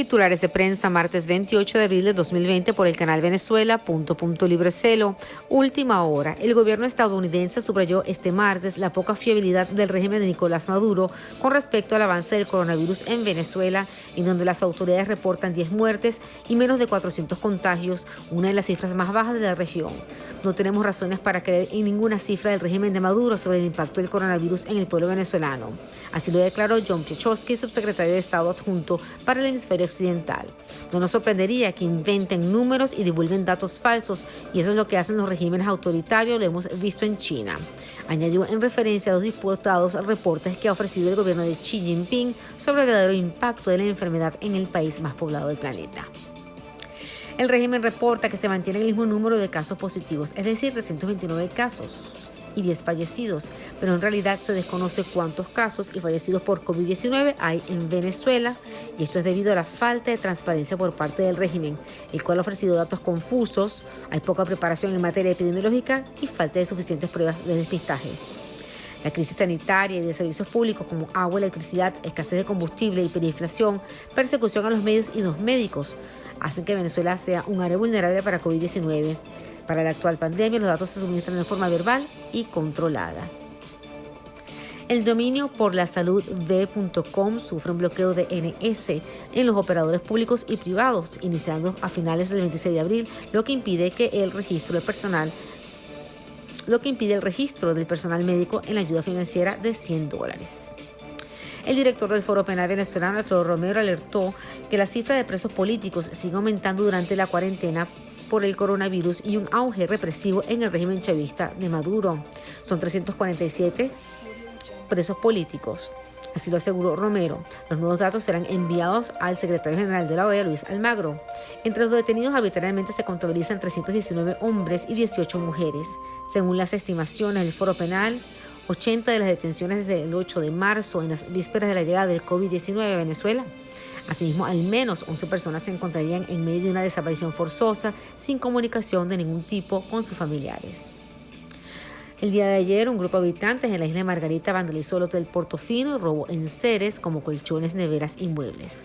Titulares de prensa, martes 28 de abril de 2020 por el canal Venezuela, Librecelo. Última hora. El gobierno estadounidense subrayó este martes la poca fiabilidad del régimen de Nicolás Maduro con respecto al avance del coronavirus en Venezuela, en donde las autoridades reportan 10 muertes y menos de 400 contagios, una de las cifras más bajas de la región. No tenemos razones para creer en ninguna cifra del régimen de Maduro sobre el impacto del coronavirus en el pueblo venezolano. Así lo declaró John Piechowski, subsecretario de Estado adjunto para el hemisferio occidental. No nos sorprendería que inventen números y divulguen datos falsos, y eso es lo que hacen los regímenes autoritarios, lo hemos visto en China. Añadió en referencia a los diputados reportes que ha ofrecido el gobierno de Xi Jinping sobre el verdadero impacto de la enfermedad en el país más poblado del planeta. El régimen reporta que se mantiene el mismo número de casos positivos, es decir, 329 casos y 10 fallecidos, pero en realidad se desconoce cuántos casos y fallecidos por COVID-19 hay en Venezuela, y esto es debido a la falta de transparencia por parte del régimen, el cual ha ofrecido datos confusos, hay poca preparación en materia epidemiológica y falta de suficientes pruebas de despistaje. La crisis sanitaria y de servicios públicos como agua, electricidad, escasez de combustible, hiperinflación, persecución a los medios y los médicos hacen que Venezuela sea un área vulnerable para COVID-19. Para la actual pandemia, los datos se suministran de forma verbal y controlada. El dominio porlasaludv.com sufre un bloqueo de DNS en los operadores públicos y privados, iniciando a finales del 26 de abril, lo que impide el registro del personal médico en la ayuda financiera de $100. El director del Foro Penal venezolano, Alfredo Romero, alertó que la cifra de presos políticos sigue aumentando durante la cuarentena por el coronavirus y un auge represivo en el régimen chavista de Maduro. Son 347 presos políticos. Así lo aseguró Romero. Los nuevos datos serán enviados al secretario general de la OEA, Luis Almagro. Entre los detenidos arbitrariamente se contabilizan 319 hombres y 18 mujeres. Según las estimaciones del Foro Penal, 80 de las detenciones desde el 8 de marzo, en las vísperas de la llegada del COVID-19 a Venezuela. Asimismo, al menos 11 personas se encontrarían en medio de una desaparición forzosa, sin comunicación de ningún tipo con sus familiares. El día de ayer, un grupo de habitantes en la isla de Margarita vandalizó el Hotel Portofino y robó enseres como colchones, neveras y muebles.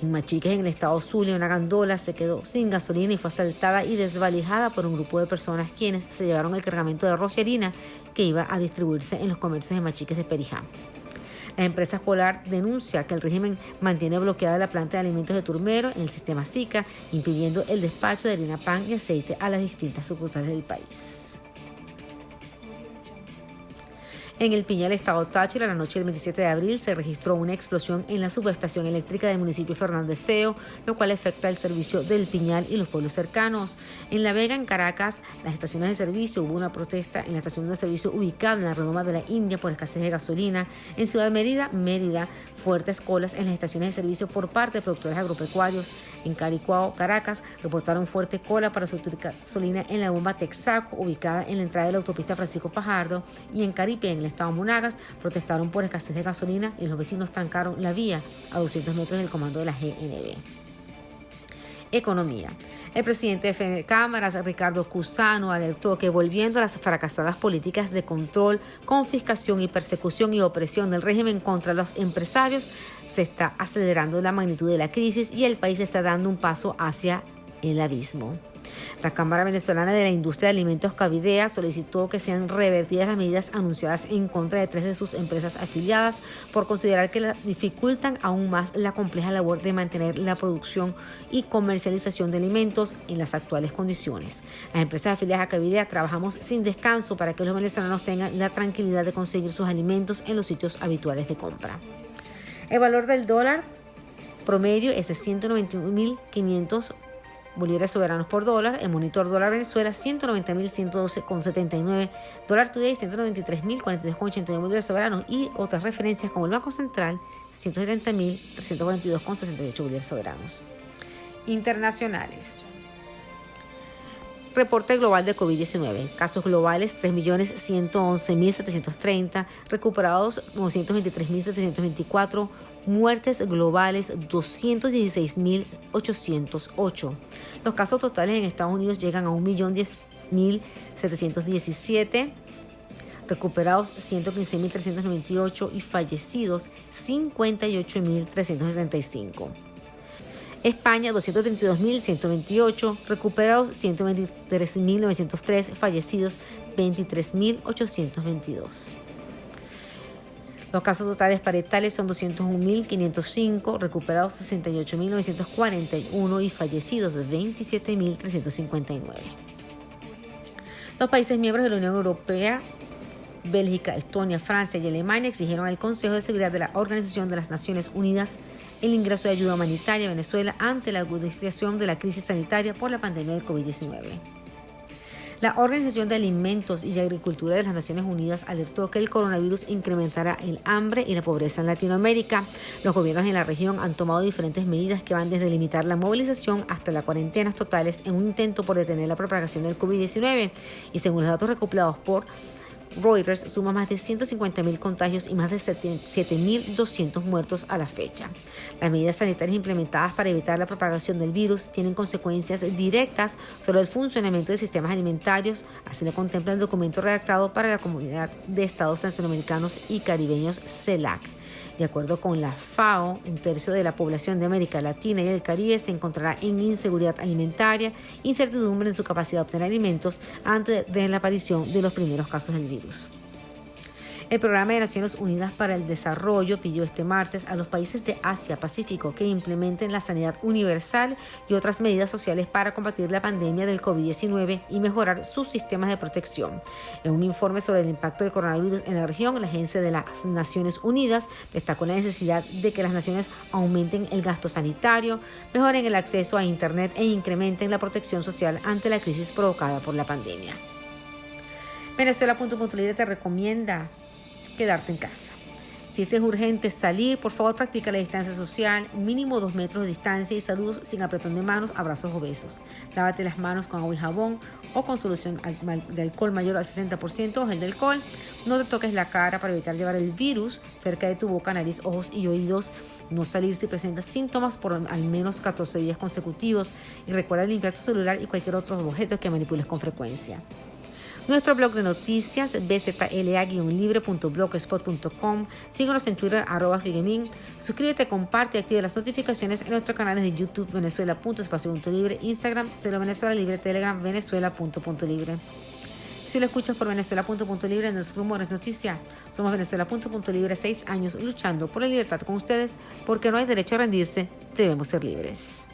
En Machiques, en el estado Zulia, una gandola se quedó sin gasolina y fue asaltada y desvalijada por un grupo de personas quienes se llevaron el cargamento de arroz y harina que iba a distribuirse en los comercios de Machiques de Perijá. La empresa Polar denuncia que el régimen mantiene bloqueada la planta de alimentos de Turmero en el sistema SICA, impidiendo el despacho de harina, pan y aceite a las distintas sucursales del país. En el Piñal, estado Táchira, la noche del 27 de abril se registró una explosión en la subestación eléctrica del municipio Fernández Feo, lo cual afecta el servicio del Piñal y los pueblos cercanos. En La Vega, en Caracas, las estaciones de servicio, hubo una protesta en la estación de servicio ubicada en la redoma de la India por escasez de gasolina. En Ciudad Mérida, fuertes colas en las estaciones de servicio por parte de productores agropecuarios. En Caricuao, Caracas, reportaron fuerte cola para surtir gasolina en la bomba Texaco, ubicada en la entrada de la autopista Francisco Fajardo. Y en Caripe, en el estado Monagas, protestaron por escasez de gasolina y los vecinos trancaron la vía a 200 metros del comando de la GNB. Economía. El presidente de Cámaras, Ricardo Cusano, alertó que volviendo a las fracasadas políticas de control, confiscación y persecución y opresión del régimen contra los empresarios, se está acelerando la magnitud de la crisis y el país está dando un paso hacia el abismo. La Cámara Venezolana de la Industria de Alimentos, Cavidea, solicitó que sean revertidas las medidas anunciadas en contra de 3 de sus empresas afiliadas por considerar que dificultan aún más la compleja labor de mantener la producción y comercialización de alimentos en las actuales condiciones. Las empresas afiliadas a Cavidea trabajamos sin descanso para que los venezolanos tengan la tranquilidad de conseguir sus alimentos en los sitios habituales de compra. El valor del dólar promedio es de 191.500 bolívares soberanos por dólar. El monitor dólar Venezuela 190.112,79, dólar today 193.042,81 bolívares soberanos, y otras referencias como el Banco Central 170.342,68 bolívares soberanos. Internacionales. Reporte global de COVID-19. Casos globales 3.111.730, recuperados 923.724, muertes globales 216.808. Los casos totales en Estados Unidos llegan a 1.010.717, recuperados 115.398 y fallecidos 58.375. España 232.128, recuperados 123.903, fallecidos 23.822. Los casos totales paretales son 201.505, recuperados 68.941 y fallecidos 27.359. Los países miembros de la Unión Europea, Bélgica, Estonia, Francia y Alemania exigieron al Consejo de Seguridad de la Organización de las Naciones Unidas el ingreso de ayuda humanitaria a Venezuela ante la agudización de la crisis sanitaria por la pandemia del COVID-19. La Organización de Alimentos y Agricultura de las Naciones Unidas alertó que el coronavirus incrementará el hambre y la pobreza en Latinoamérica. Los gobiernos en la región han tomado diferentes medidas que van desde limitar la movilización hasta las cuarentenas totales en un intento por detener la propagación del COVID-19. Y según los datos recopilados por Reuters, suma más de 150.000 contagios y más de 7.200 muertos a la fecha. Las medidas sanitarias implementadas para evitar la propagación del virus tienen consecuencias directas sobre el funcionamiento de sistemas alimentarios, así lo contempla el documento redactado para la Comunidad de Estados Latinoamericanos y Caribeños, CELAC. De acuerdo con la FAO, un tercio de la población de América Latina y el Caribe se encontrará en inseguridad alimentaria, incertidumbre en su capacidad de obtener alimentos antes de la aparición de los primeros casos del virus. El Programa de Naciones Unidas para el Desarrollo pidió este martes a los países de Asia-Pacífico que implementen la sanidad universal y otras medidas sociales para combatir la pandemia del COVID-19 y mejorar sus sistemas de protección. En un informe sobre el impacto del coronavirus en la región, la Agencia de las Naciones Unidas destacó la necesidad de que las naciones aumenten el gasto sanitario, mejoren el acceso a Internet e incrementen la protección social ante la crisis provocada por la pandemia. Venezuela.libre te recomienda quedarte en casa. Si es urgente salir, por favor practica la distancia social, mínimo 2 metros de distancia y saludos sin apretón de manos, abrazos o besos. Lávate las manos con agua y jabón o con solución de alcohol mayor al 60% o gel de alcohol. No te toques la cara para evitar llevar el virus cerca de tu boca, nariz, ojos y oídos. No salir si presentas síntomas por al menos 14 días consecutivos. Y recuerda limpiar tu celular y cualquier otro objeto que manipules con frecuencia. Nuestro blog de noticias, bzla-libre.blogspot.com. Síguenos en Twitter, @Figuemin. Suscríbete, comparte y activa las notificaciones en nuestros canales de YouTube, Venezuela.espacio.libre, Instagram, Celo Venezuela Libre, Telegram, Venezuela.libre. Si lo escuchas por Venezuela.libre, no es rumor, es noticia. Somos Venezuela.libre, 6 años luchando por la libertad con ustedes, porque no hay derecho a rendirse, debemos ser libres.